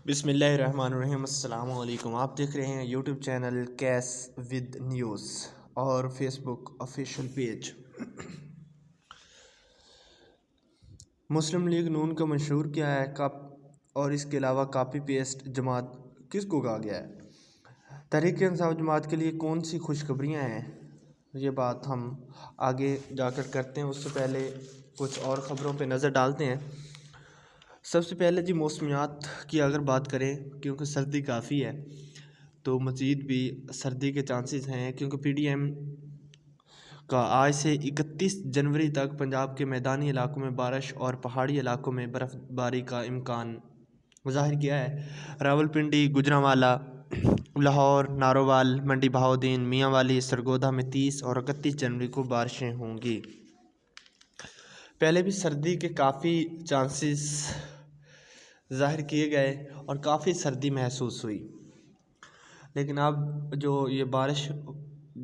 بسم اللہ الرحمن الرحیم۔ السلام علیکم۔ آپ دیکھ رہے ہیں YouTube channel case with news اور فیس بک آفیشیل پیج۔ مسلم لیگ نون کا منشور کیا ہے اور اس کے علاوہ کاپی پیسٹ جماعت کس کو کہا گیا ہے؟ تحریک انصاف جماعت کے لیے کون سی خوشخبریاں ہیں؟ یہ بات ہم آگے جا کر کرتے ہیں، اس سے پہلے کچھ اور خبروں پہ نظر ڈالتے ہیں۔ سب سے پہلے موسمیات کی اگر بات کریں، کیونکہ سردی کافی ہے تو مزید بھی سردی کے چانسز ہیں، کیونکہ پی ڈی ایم کا آج سے 31 جنوری تک پنجاب کے میدانی علاقوں میں بارش اور پہاڑی علاقوں میں برف باری کا امکان ظاہر کیا ہے۔ راولپنڈی، گوجرانوالا، لاہور، نارووال، منڈی بہاؤدین، میاں والی، سرگودا میں 30 اور 31 جنوری کو بارشیں ہوں گی۔ پہلے بھی سردی کے کافی چانسز ظاہر کیے گئے اور کافی سردی محسوس ہوئی، لیکن اب جو یہ بارش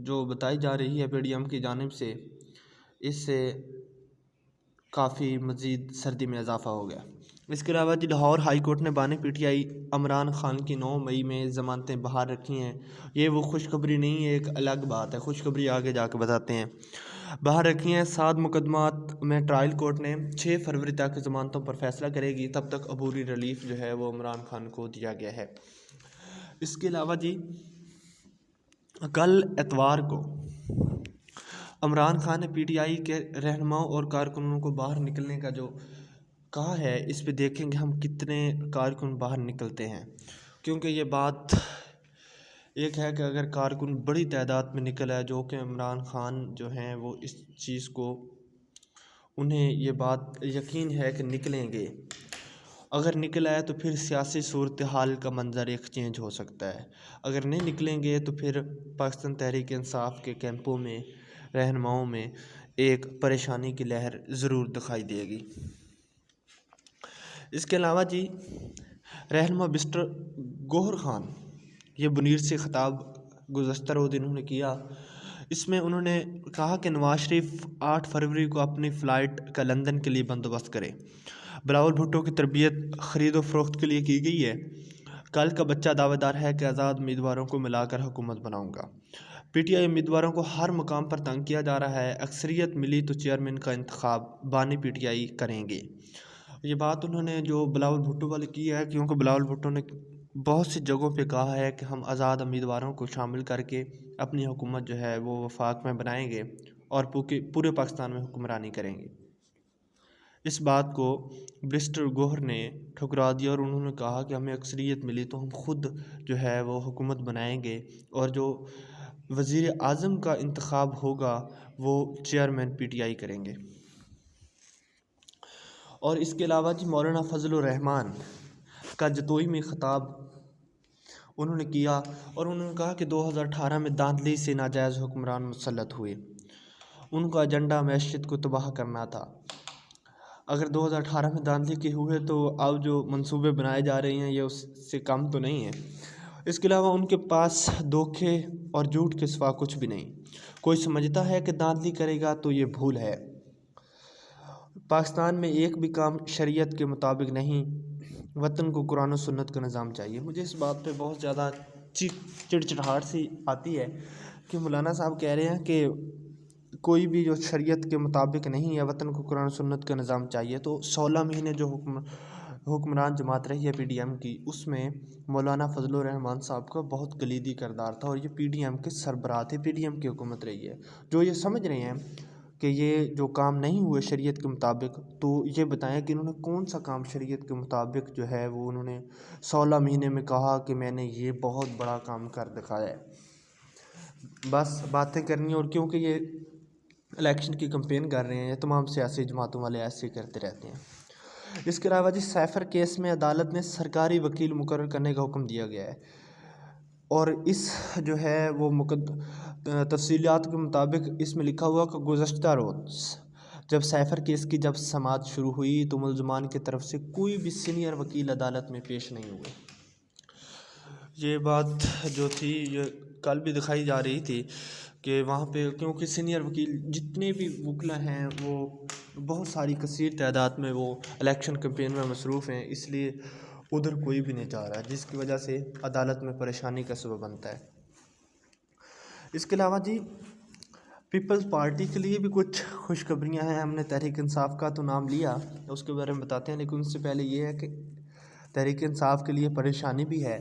جو بتائی جا رہی ہے پی ڈی ایم کی جانب سے، اس سے کافی مزید سردی میں اضافہ ہو گیا۔ اس کے علاوہ لاہور ہائی کورٹ نے بانی P T I Imran Khan کی 9 مئی میں ضمانتیں بحال رکھی ہیں۔ یہ وہ خوشخبری نہیں ہے، ایک الگ بات ہے، خوشخبری آگے جا کے بتاتے ہیں۔ باہر رکھی ہیں 7 مقدمات میں ٹرائل کورٹ نے 6 فروری تک ضمانتوں پر فیصلہ کرے گی، تب تک عبوری ریلیف جو ہے وہ عمران خان کو دیا گیا ہے۔ اس کے علاوہ کل اتوار کو عمران خان نے پی ٹی آئی کے رہنماؤں اور کارکنوں کو باہر نکلنے کا جو کہا ہے، اس پہ دیکھیں گے ہم کتنے کارکن باہر نکلتے ہیں، کیونکہ یہ بات ایک ہے کہ اگر کارکن بڑی تعداد میں نکل ہے، جو کہ عمران خان جو ہیں وہ اس چیز کو انہیں یہ بات یقین ہے کہ نکلیں گے، اگر نکل آئے تو پھر سیاسی صورتحال کا منظر ایک چینج ہو سکتا ہے۔ اگر نہیں نکلیں گے تو پھر پاکستان تحریک انصاف کے کیمپوں میں، رہنماؤں میں ایک پریشانی کی لہر ضرور دکھائی دے گی۔ اس کے علاوہ رہنما مسٹر گوہر خان، یہ منیر سے خطاب گزشتہ روز انہوں نے کیا، اس میں انہوں نے کہا کہ نواز شریف 8 فروری کو اپنی فلائٹ کا لندن کے لیے بندوبست کرے۔ بلاول بھٹو کی تربیت خرید و فروخت کے لیے کی گئی ہے۔ کل کا بچہ دعویٰ دار ہے کہ آزاد امیدواروں کو ملا کر حکومت بناؤں گا۔ پی ٹی آئی امیدواروں کو ہر مقام پر تنگ کیا جا رہا ہے، اکثریت ملی تو چیئرمین کا انتخاب بانی پی ٹی آئی کریں گے۔ یہ بات انہوں نے جو بلاول بھٹو والے کی ہے، کیونکہ بلاول بھٹو نے بہت سی جگہوں پہ کہا ہے کہ ہم آزاد امیدواروں کو شامل کر کے اپنی حکومت جو ہے وہ وفاق میں بنائیں گے اور پورے پاکستان میں حکمرانی کریں گے۔ اس بات کو مسٹر گوہر نے ٹھکرا دیا اور انہوں نے کہا کہ ہمیں اکثریت ملی تو ہم خود جو ہے وہ حکومت بنائیں گے، اور جو وزیر اعظم کا انتخاب ہوگا وہ چیئرمین پی ٹی آئی کریں گے۔ اور اس کے علاوہ مولانا فضل الرحمان کا جتوئی میں خطاب انہوں نے کیا، اور انہوں نے کہا کہ 2018 میں دھاندلی سے ناجائز حکمران مسلط ہوئے، ان کا ایجنڈا معیشت کو تباہ کرنا تھا۔ اگر 2018 میں دھاندلی کے ہوئے تو اب جو منصوبے بنائے جا رہے ہیں یہ اس سے کم تو نہیں ہیں۔ اس کے علاوہ ان کے پاس دھوکے اور جھوٹ کے سوا کچھ بھی نہیں۔ کوئی سمجھتا ہے کہ دھاندلی کرے گا تو یہ بھول ہے۔ پاکستان میں ایک بھی کام شریعت کے مطابق نہیں، وطن کو قرآن و سنت کا نظام چاہیے۔ مجھے اس بات پہ بہت زیادہ چڑچڑاہٹ سی آتی ہے کہ مولانا صاحب کہہ رہے ہیں کہ کوئی بھی جو شریعت کے مطابق نہیں ہے، وطن کو قرآن و سنت کا نظام چاہیے، تو 16 مہینے جو حکمران جماعت رہی ہے پی ڈی ایم کی، اس میں مولانا فضل الرحمان صاحب کا بہت کلیدی کردار تھا، اور یہ پی ڈی ایم کے سربراہ تھے، پی ڈی ایم کی حکومت رہی ہے۔ جو یہ سمجھ رہے ہیں کہ یہ جو کام نہیں ہوئے شریعت کے مطابق، تو یہ بتائیں کہ انہوں نے کون سا کام شریعت کے مطابق جو ہے وہ انہوں نے 16 مہینے میں کہا کہ میں نے یہ بہت بڑا کام کر دکھایا ہے۔ بس باتیں کرنی، اور کیونکہ یہ الیکشن کی کمپین کر رہے ہیں، یہ تمام سیاسی جماعتوں والے ایسے ہی کرتے رہتے ہیں۔ اس کے علاوہ سیفر کیس میں عدالت نے سرکاری وکیل مقرر کرنے کا حکم دیا گیا ہے، اور اس جو ہے وہ تفصیلات کے مطابق اس میں لکھا ہوا کہ گزشتہ روز جب سیفر کیس کی سماعت شروع ہوئی تو ملزمان کی طرف سے کوئی بھی سینئر وکیل عدالت میں پیش نہیں ہوئے۔ یہ بات جو تھی یہ کل بھی دکھائی جا رہی تھی کہ وہاں پہ کیونکہ سینئر وکیل جتنے بھی وکلا ہیں وہ بہت ساری کثیر تعداد میں وہ الیکشن کمپین میں مصروف ہیں، اس لیے ادھر کوئی بھی نہیں جا رہا، جس کی وجہ سے عدالت میں پریشانی کا سبب بنتا ہے۔ اس کے علاوہ جی پیپلز پارٹی کے لیے بھی کچھ خوشخبریاں ہیں۔ ہم نے تحریک انصاف کا تو نام لیا، اس کے بارے میں بتاتے ہیں، لیکن اس سے پہلے یہ ہے کہ تحریک انصاف کے لیے پریشانی بھی ہے،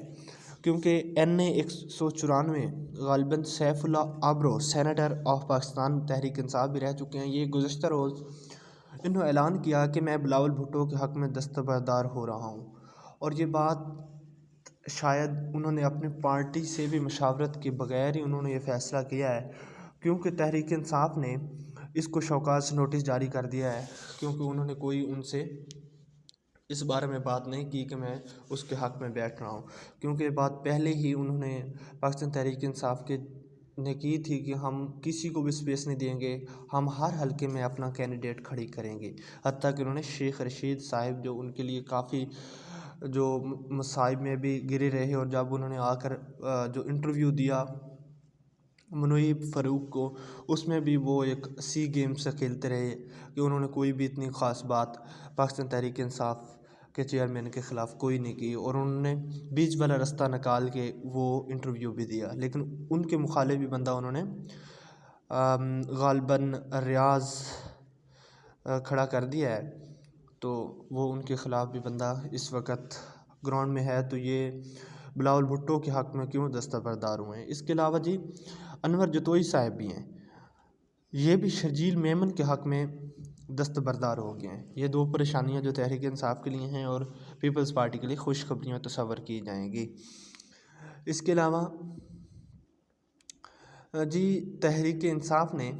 کیونکہ NA 194 غالباً سیف اللہ آبرو سینیٹر آف پاکستان تحریک انصاف بھی رہ چکے ہیں۔ یہ گزشتہ روز انہوں نے اعلان کیا کہ میں بلاول بھٹو کے حق میں دستبردار ہو رہا ہوں، اور یہ بات شاید انہوں نے اپنی پارٹی سے بھی مشاورت کے بغیر ہی انہوں نے یہ فیصلہ کیا ہے، کیونکہ تحریک انصاف نے اس کو شوکاز سے نوٹس جاری کر دیا ہے، کیونکہ انہوں نے کوئی ان سے اس بارے میں بات نہیں کی کہ میں اس کے حق میں بیٹھ رہا ہوں، کیونکہ یہ بات پہلے ہی انہوں نے پاکستان تحریک انصاف کے نے کی تھی کہ ہم کسی کو بھی سپیس نہیں دیں گے، ہم ہر حلقے میں اپنا کینڈیڈیٹ کھڑی کریں گے۔ حتیٰ کہ انہوں نے شیخ رشید صاحب جو ان کے لیے کافی جو مصائب میں بھی گرے رہے، اور جب انہوں نے آ کر جو انٹرویو دیا منویب فاروق کو، اس میں بھی وہ ایک سی گیم سے کھیلتے رہے کہ انہوں نے کوئی بھی اتنی خاص بات پاکستان تحریک انصاف کے چیئرمین کے خلاف کوئی نہیں کی، اور انہوں نے بیچ والا رستہ نکال کے وہ انٹرویو بھی دیا، لیکن ان کے مخالف بھی بندہ انہوں نے غالباً ریاض کھڑا کر دیا ہے، تو وہ ان کے خلاف بھی بندہ اس وقت گراؤنڈ میں ہے، تو یہ بلاول بھٹو کے حق میں کیوں دستبردار ہوئے ہیں۔ اس کے علاوہ جی انور جتوئی صاحب بھی ہیں، یہ بھی شرجیل میمن کے حق میں دستبردار ہو گئے ہیں۔ یہ دو پریشانیاں جو تحریک انصاف کے لیے ہیں اور پیپلز پارٹی کے لیے خوشخبریاں تصور کی جائیں گی۔ اس کے علاوہ جی تحریک انصاف نے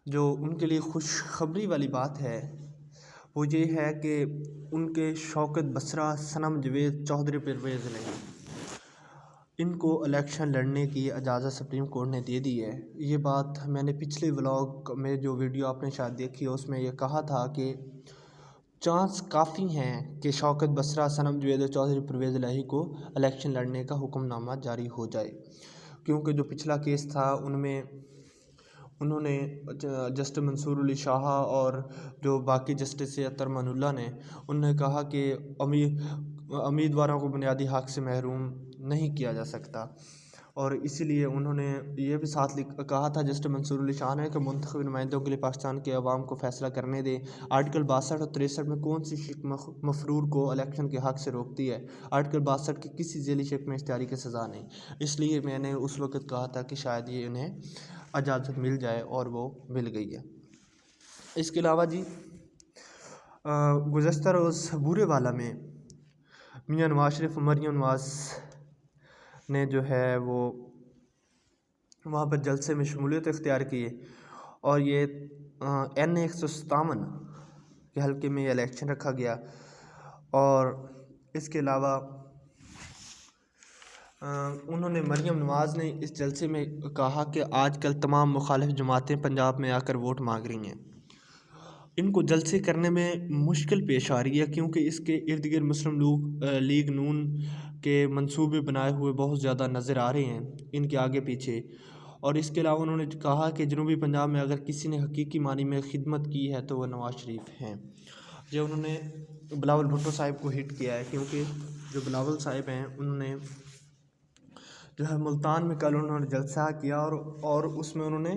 جو ان کے لیے خوشخبری والی بات ہے وہ یہ ہے کہ ان کے شوکت بسرا، صنم جاوید، چودھری پرویز نہیں، ان کو الیکشن لڑنے کی اجازت سپریم کورٹ نے دے دی ہے۔ یہ بات میں نے پچھلے ولاگ میں جو ویڈیو آپ نے شاید دیکھی ہے اس میں یہ کہا تھا کہ چانس کافی ہیں کہ شوکت بسرا، صنم جاوید اور چودھری پرویز الہی کو الیکشن لڑنے کا حکم نامہ جاری ہو جائے، کیونکہ جو پچھلا کیس تھا ان میں انہوں نے جسٹس منصور علی شاہ اور جو باقی جسٹس عطر من اللہ نے انہوں نے کہا کہ امیدواروں کو بنیادی حق سے محروم نہیں کیا جا سکتا، اور اسی لیے انہوں نے یہ بھی ساتھ کہا تھا جسٹس منصور علی شاہ نے کہ منتخب نمائندوں کے لیے پاکستان کے عوام کو فیصلہ کرنے دیں۔ آرٹیکل 62 اور 63 میں کون سی شک مفرور کو الیکشن کے حق سے روکتی ہے؟ آرٹیکل 62 کی کسی ذیلی شک میں اشتہاری کی سزا نہیں، اس لیے میں نے اس وقت کہا تھا کہ شاید یہ انہیں اجازت مل جائے، اور وہ مل گئی ہے۔ اس کے علاوہ جی گزشتہ روز بورے والا میں میاں نواز شریف و مریم نواز نے جو ہے وہ وہاں پر جلسے میں شمولیت اختیار کی، اور یہ NA 157 کے حلقے میں یہ الیکشن رکھا گیا، اور اس کے علاوہ انہوں نے مریم نواز نے اس جلسے میں کہا کہ آج کل تمام مخالف جماعتیں پنجاب میں آ کر ووٹ مانگ رہی ہیں، ان کو جلسے کرنے میں مشکل پیش آ رہی ہے، کیونکہ اس کے ارد گرد مسلم لیگ نون کے منصوبے بنائے ہوئے بہت زیادہ نظر آ رہے ہیں ان کے آگے پیچھے۔ اور اس کے علاوہ انہوں نے کہا کہ جنوبی پنجاب میں اگر کسی نے حقیقی معنی میں خدمت کی ہے تو وہ نواز شریف ہیں۔ یہ انہوں نے بلاول بھٹو صاحب کو ہٹ کیا ہے، کیونکہ جو بلاول صاحب ہیں انہوں نے جو ہے ملتان میں کل انہوں نے جلسہ کیا، اور اس میں انہوں نے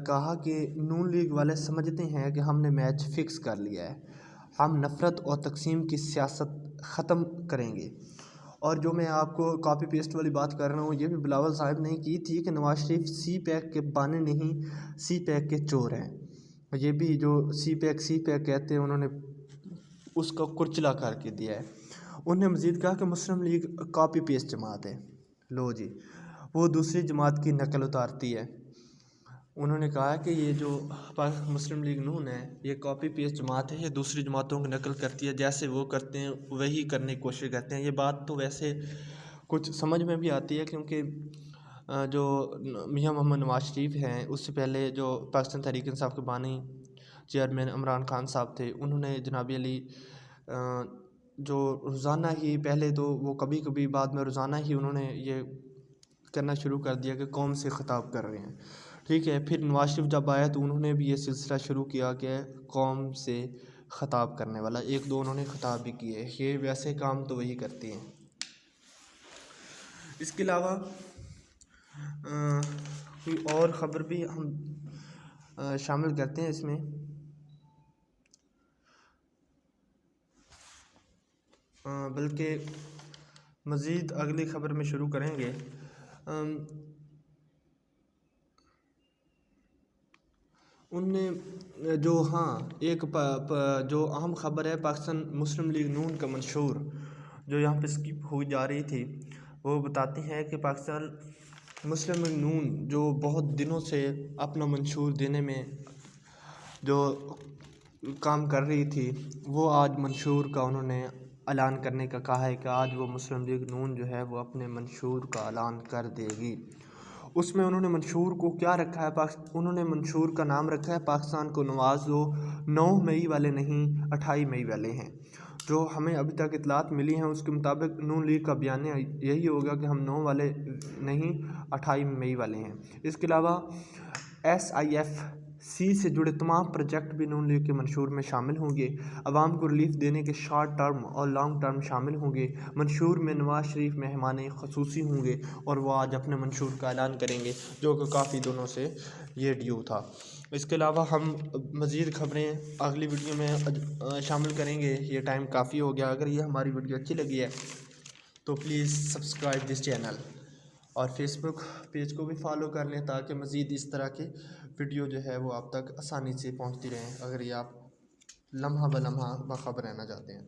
کہا کہ نون لیگ والے سمجھتے ہیں کہ ہم نے میچ فکس کر لیا ہے، ہم نفرت اور تقسیم کی سیاست ختم کریں گے۔ اور جو میں آپ کو کاپی پیسٹ والی بات کر رہا ہوں یہ بھی بلاول صاحب نے کی تھی کہ نواز شریف سی پیک کے بانی نہیں، سی پیک کے چور ہیں۔ یہ بھی جو سی پیک کہتے ہیں انہوں نے اس کا کرچلا کر کے دیا ہے۔ انہوں نے مزید کہا کہ مسلم لیگ کاپی پیسٹ جماعت ہے، لو جی وہ دوسری جماعت کی نقل اتارتی ہے۔ انہوں نے کہا کہ یہ جو مسلم لیگ نون ہے یہ کاپی پیسٹ جماعت ہے، یہ دوسری جماعتوں کی نقل کرتی ہے، جیسے وہ کرتے ہیں وہی کرنے کی کوشش کرتے ہیں۔ یہ بات تو ویسے کچھ سمجھ میں بھی آتی ہے، کیونکہ جو میاں محمد نواز شریف ہیں اس سے پہلے جو پاکستان تحریک انصاف کے بانی چیئرمین عمران خان صاحب تھے، انہوں نے جناب علی جو روزانہ ہی پہلے تو وہ کبھی کبھی بعد میں روزانہ ہی انہوں نے یہ کرنا شروع کر دیا کہ قوم سے خطاب کر رہے ہیں، ٹھیک ہے۔ پھر نواز شریف جب آیا تو انہوں نے بھی یہ سلسلہ شروع کیا کہ قوم سے خطاب کرنے والا، ایک دو انہوں نے خطاب بھی کیے، یہ ویسے کام تو وہی کرتی ہیں۔ اس کے علاوہ کوئی اور خبر بھی ہم شامل کرتے ہیں اس میں۔ بلکہ مزید اگلی خبر میں شروع کریں گے۔ ان نے جو ایک جو اہم خبر ہے پاکستان مسلم لیگ نون کا منشور جو یہاں پہ سکپ ہوئی جا رہی تھی، وہ بتاتی ہیں کہ پاکستان مسلم لیگ نون جو بہت دنوں سے اپنا منشور دینے میں جو کام کر رہی تھی، وہ آج منشور کا انہوں نے اعلان کرنے کا کہا ہے کہ آج وہ مسلم لیگ نون جو ہے وہ اپنے منشور کا اعلان کر دے گی۔ اس میں انہوں نے منشور کو کیا رکھا ہے، انہوں نے منشور کا نام رکھا ہے پاکستان کو نواز دو۔ 9 مئی والے نہیں، 28 مئی والے ہیں۔ جو ہمیں ابھی تک اطلاعات ملی ہیں اس کے مطابق نون لیگ کا بیانیہ یہی ہوگا کہ ہم 9 والے نہیں، 28 مئی والے ہیں۔ اس کے علاوہ SIFC سے جڑے تمام پروجیکٹ بھی نون لیگ کے منشور میں شامل ہوں گے۔ عوام کو ریلیف دینے کے شارٹ ٹرم اور لانگ ٹرم شامل ہوں گے۔ منشور میں نواز شریف مہمان خصوصی ہوں گے اور وہ آج اپنے منشور کا اعلان کریں گے، جو کہ کافی دنوں سے یہ ڈیو تھا۔ اس کے علاوہ ہم مزید خبریں اگلی ویڈیو میں شامل کریں گے۔ یہ ٹائم کافی ہو گیا۔ اگر یہ ہماری ویڈیو اچھی لگی ہے تو پلیز سبسکرائب دس چینل، اور فیس بک پیج کو بھی فالو کر لیں تاکہ مزید اس طرح کی ویڈیو جو ہے وہ آپ تک آسانی سے پہنچتی رہیں، اگر یہ آپ لمحہ بہ لمحہ باخبر رہنا چاہتے ہیں۔